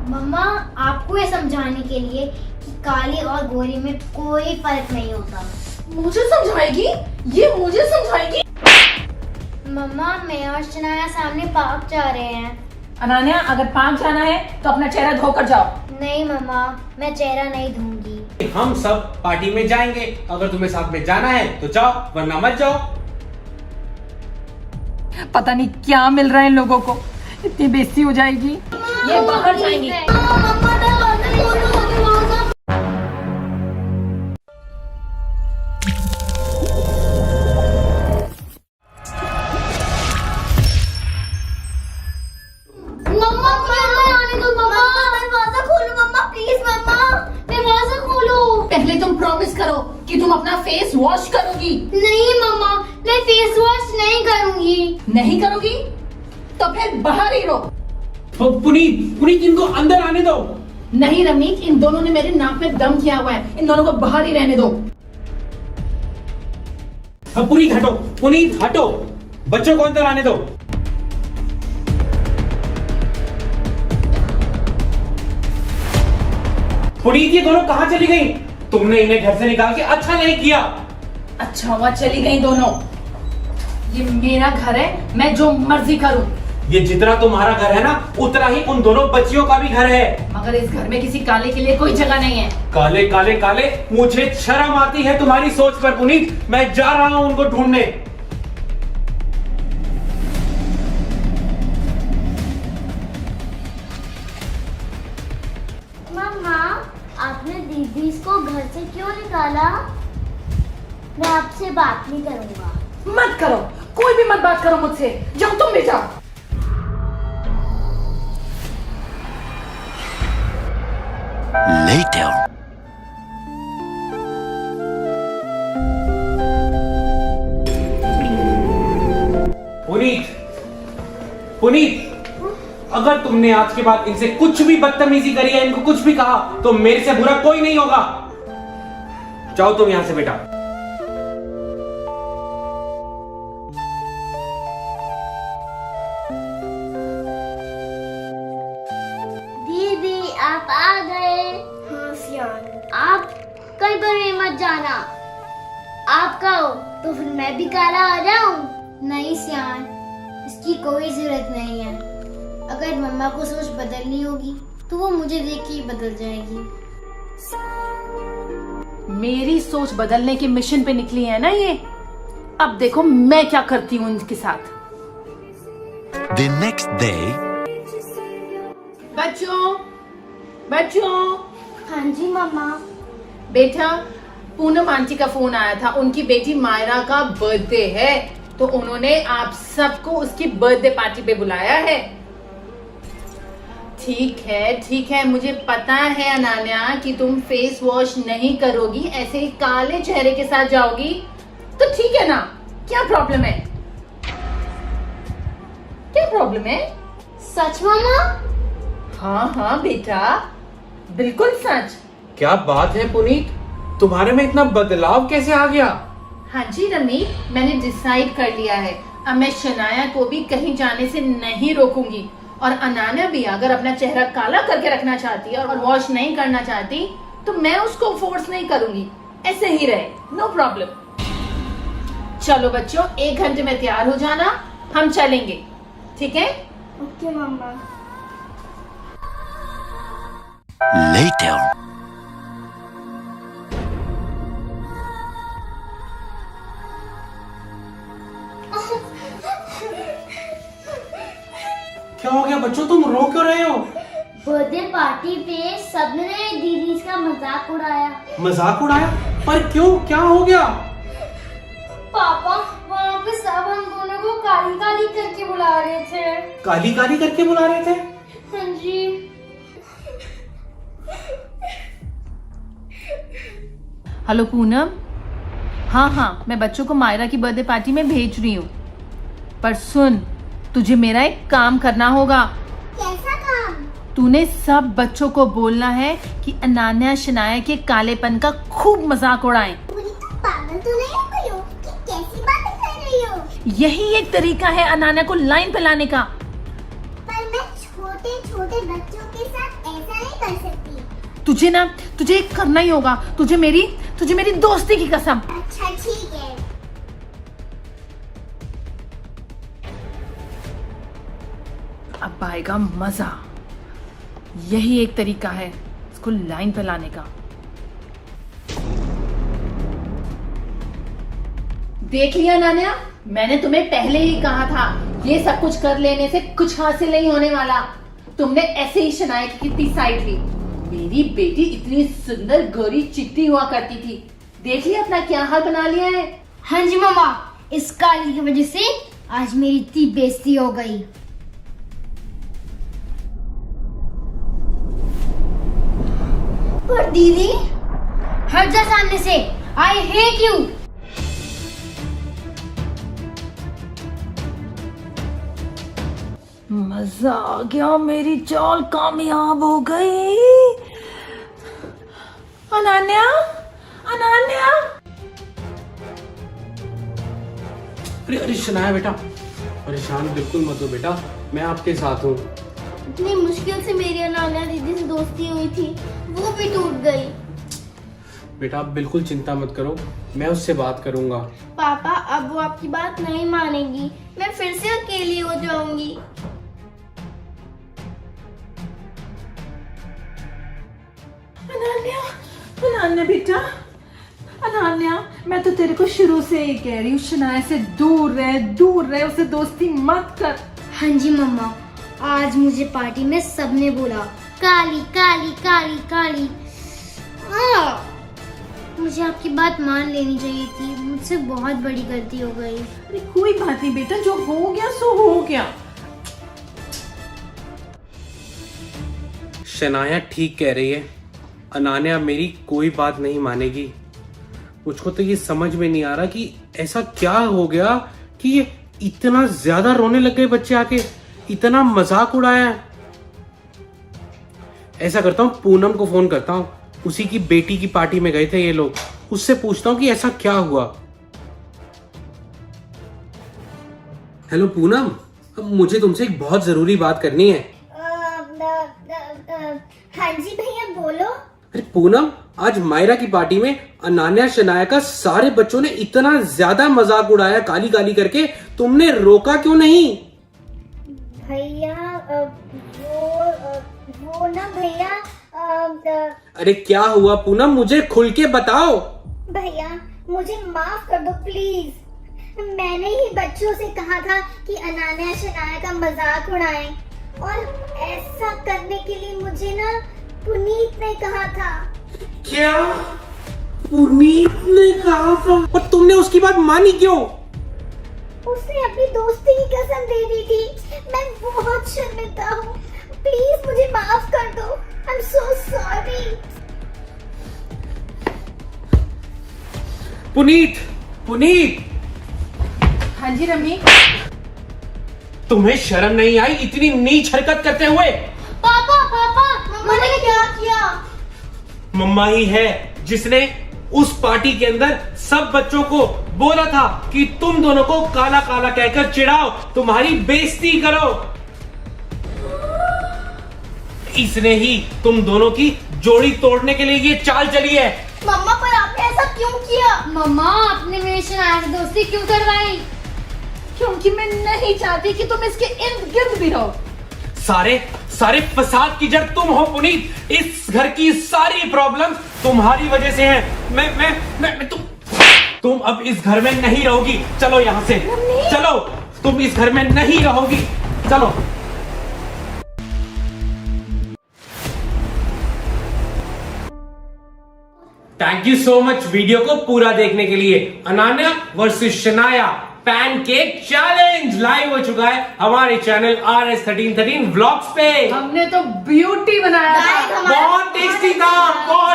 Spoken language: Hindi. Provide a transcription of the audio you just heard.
मम्मा, आपको ये समझाने के लिए कि काली और गोरी में कोई फर्क नहीं होता। मुझे समझाएगी? ये मुझे समझाएगी? मम्मा, मैं और शनाया सामने पार्क जा रहे हैं। अनान्या, अगर पार्क जाना है तो अपना चेहरा धोकर जाओ। नहीं मम्मा, मैं चेहरा नहीं धोऊंगी। हम सब पार्टी में जाएंगे, अगर तुम्हें साथ में जाना है तो जाओ, वरना मत जाओ। पता नहीं क्या मिल रहा है इन लोगों को, इतनी बेइज्जती हो जाएगी। ये बाहर जाएंगी। पहले तुम प्रॉमिस करो कि तुम अपना फेस वॉश करोगी। नहीं मम्मा, मैं फेस वॉश नहीं करूंगी। नहीं करोगी तो फिर बाहर ही रहो। तो पुनीत इनको अंदर आने दो। नहीं रमीत, इन दोनों ने मेरे नाक में दम किया हुआ है, इन दोनों को बाहर ही रहने दो। पुनीत हटो, बच्चों को अंदर आने दो। पुनीत, ये दोनों कहाँ चली गई? तुमने इन्हें घर से निकाल के अच्छा नहीं किया। अच्छा हुआ चली गई दोनों। ये मेरा घर है, मैं जो मर्जी करूं। ये जितना तुम्हारा घर है ना, उतना ही उन दोनों बच्चियों का भी घर है। मगर इस घर में किसी काले के लिए कोई जगह नहीं है। काले काले काले, मुझे शर्म आती है तुम्हारी सोच पर पुनीत। मैं जा रहा हूं उनको ढूंढने। मम्मा, आपने दीदी को घर से क्यों निकाला? मैं आपसे बात नहीं करूंगा। मत करो, कोई भी मत बात करो मुझसे। जाओ, तुम भी जाओ। Later. पुनीत, अगर तुमने आज के बाद इनसे कुछ भी बदतमीजी करी है, इनको कुछ भी कहा, तो मेरे से बुरा कोई नहीं होगा। जाओ तुम यहां से बेटा। दीदी, आप आ गए। हाँ सियान, आप कहीं पर भी मत जाना। आप कहो तो फिर मैं भी काला आ जाऊं? नहीं सियान, इसकी कोई जरूरत नहीं है। अगर मम्मा को सोच बदलनी होगी तो वो मुझे देख के ही बदल जाएगी। मेरी सोच बदलने के मिशन पे निकली है ना ये। अब देखो मैं क्या करती हूँ इनके साथ। The next day. बच्चों, हाँ जी मम्मा। बेटा, पूनम आंटी का फोन आया था। उनकी बेटी मायरा का बर्थडे है, तो उन्होंने आप सबको उसकी बर्थडे पार्टी पे बुलाया है। ठीक है, मुझे पता है अनान्या कि तुम फेस वॉश नहीं करोगी, ऐसे ही काले चेहरे के साथ जाओगी, तो ठीक है ना। क्या प्रॉब्लम है? सच मम्मा? हाँ बेटा, बिल्कुल सच। क्या बात है पुनीत, तुम्हारे में इतना बदलाव कैसे आ गया? हाँ जी रमीत, मैंने डिसाइड कर लिया है। अब मैं शनाया को भी कहीं जाने से नहीं रोकूंगी, और अनान्या भी अगर अपना चेहरा काला करके रखना चाहती है और वॉश नहीं करना चाहती, तो मैं उसको फोर्स नहीं करूंगी, ऐसे ही रहे, नो प्रॉब्लम। चलो बच्चों, 1 घंटे में तैयार हो जाना, हम चलेंगे, ठीक है? ओके मम्मा। Later. क्या हो गया बच्चों, तुम रो क्यों रहे हो? बर्थडे पार्टी पे सबने दीदी का मजाक उड़ाया। मजाक उड़ाया? पर क्यों, क्या हो गया? पापा, वहाँ पे सब हम दोनों को काली काली करके बुला रहे थे। काली काली करके बुला रहे थे? हाँ जी। हेलो पूनम। हाँ, मैं बच्चों को मायरा की बर्थडे पार्टी में भेज रही हूँ, पर सुन, तुझे मेरा एक काम करना होगा। कैसा काम? तूने सब बच्चों को बोलना है कि अनान्या शनाया के कालेपन का खूब मजाक उड़ाएं। पागल तो नहीं हो गई हो कि कैसी बातें कर रही हो? यही एक तरीका है अनान्या को लाइन पे लाने का। पर मैं छोटे छोटे बच्चों के साथ कर सकती। तुझे एक करना ही होगा। तुझे मेरी दोस्ती की कसम। अच्छा ठीक है। अब आएगा मजा। यही एक तरीका है इसको लाइन पे लाने का। देख लिया नान्या, मैंने तुम्हें पहले ही कहा था ये सब कुछ कर लेने से कुछ हासिल नहीं होने वाला। तुमने ऐसे ही शनाया की कितनी साइड ली। मेरी बेटी इतनी सुंदर गोरी चिट्टी हुआ करती थी, देख लिया अपना क्या हाल बना लिया है। हाँ जी मामा, इस काली की वजह से आज मेरी इतनी बेइज्जती हो गई। पर दीदी, हट जा सामने से। I hate you. मजा आ गया, मेरी चाल कामयाब हो गई। अनन्या, अनन्या। अरे शनाया बेटा, परेशान बिल्कुल मत हो बेटा, मैं आपके साथ हूँ। इतनी मुश्किल से मेरी अनन्या दीदी से दोस्ती हुई थी, वो भी टूट गई। बेटा आप बिल्कुल चिंता मत करो, मैं उससे बात करूंगा। पापा, अब वो आपकी बात नहीं मानेगी, मैं फिर से अकेली हो जाऊंगी। अनन्या, अनन्या बेटा, अनन्या, मैं तो तेरे को शुरू से ही कह रही हूँ शनाया से दूर रह, उसे दोस्ती मत कर। हाँ जी मम्मा, आज मुझे पार्टी में सबने बोला काली काली काली काली। मुझे आपकी बात मान लेनी चाहिए थी, मुझसे बहुत बड़ी गलती हो गई। अरे कोई बात नहीं बेटा, जो हो गया सो हो गया। शनाया ठीक कह रही है, अनान्या मेरी कोई बात नहीं मानेगी। मुझको तो ये समझ में नहीं आ रहा कि ऐसा क्या हो गया कि ये इतना ज्यादा रोने लग गए बच्चे आके, इतना मजाक उड़ाया। ऐसा करता हूँ, पूनम को फोन करता हूँ, उसी की बेटी की पार्टी में गए थे ये लोग, उससे पूछता हूँ कि ऐसा क्या हुआ। हेलो पूनम, मुझे तुमसे एक बहुत जरूरी बात करनी है। हाँ जी भैया बोलो। अरे पूनम, आज मायरा की पार्टी में अनान्या शनाया का सारे बच्चों ने इतना ज्यादा मजाक उड़ाया काली काली करके, तुमने रोका क्यों नहीं? भैया वो ना भैया। अरे क्या हुआ पूनम, मुझे खुल के बताओ। भैया मुझे माफ कर दो प्लीज। मैंने ही बच्चों से कहा था कि अनान्या शनाया का मजाक उड़ाएं, और ऐसा करने के लिए मुझे ना पुनीत ने कहा था। क्या? पुनीत ने कहा था? और तुमने उसकी बात मानी क्यों? उसने अपनी दोस्ती की कसम दे दी थी। मैं बहुत शर्मिंदा हूँ, प्लीज मुझे माफ कर दो। I'm so sorry। पुनीत। हाँ जी रमी। तुम्हें शर्म नहीं आई इतनी नीच हरकत करते हुए? पापा मम्मा ने क्या किया? मम्मा ही है जिसने उस पार्टी के अंदर सब बच्चों को बोला था कि तुम दोनों को काला काला कहकर चिढ़ाओ, तुम्हारी बेइज्जती करो। इसने ही तुम दोनों की जोड़ी तोड़ने के लिए ये चाल चली है। मम्मा, पर आपने ऐसा क्यों किया? मम्मा, आपने मेरे शनाया से दोस्ती क्यों करवाई? क्योंकि मैं नहीं चाहती कि तुम इसके इर्द गिर्द भी रहो। सारे फसाद की जड़ तुम हो पुनीत। इस घर की सारी प्रॉब्लम तुम्हारी वजह से है। मैं तुम अब इस घर में नहीं रहोगी। चलो यहाँ से, चलो, तुम इस घर में नहीं रहोगी, चलो। Thank you so much video को पूरा देखने के लिए। Ananya versus Shanaya pancake challenge live हो चुका है हमारे चैनल RS1313 व्लॉग्स पे। हमने तो ब्यूटी बनाया था। बहुत टेस्टी था, बहुत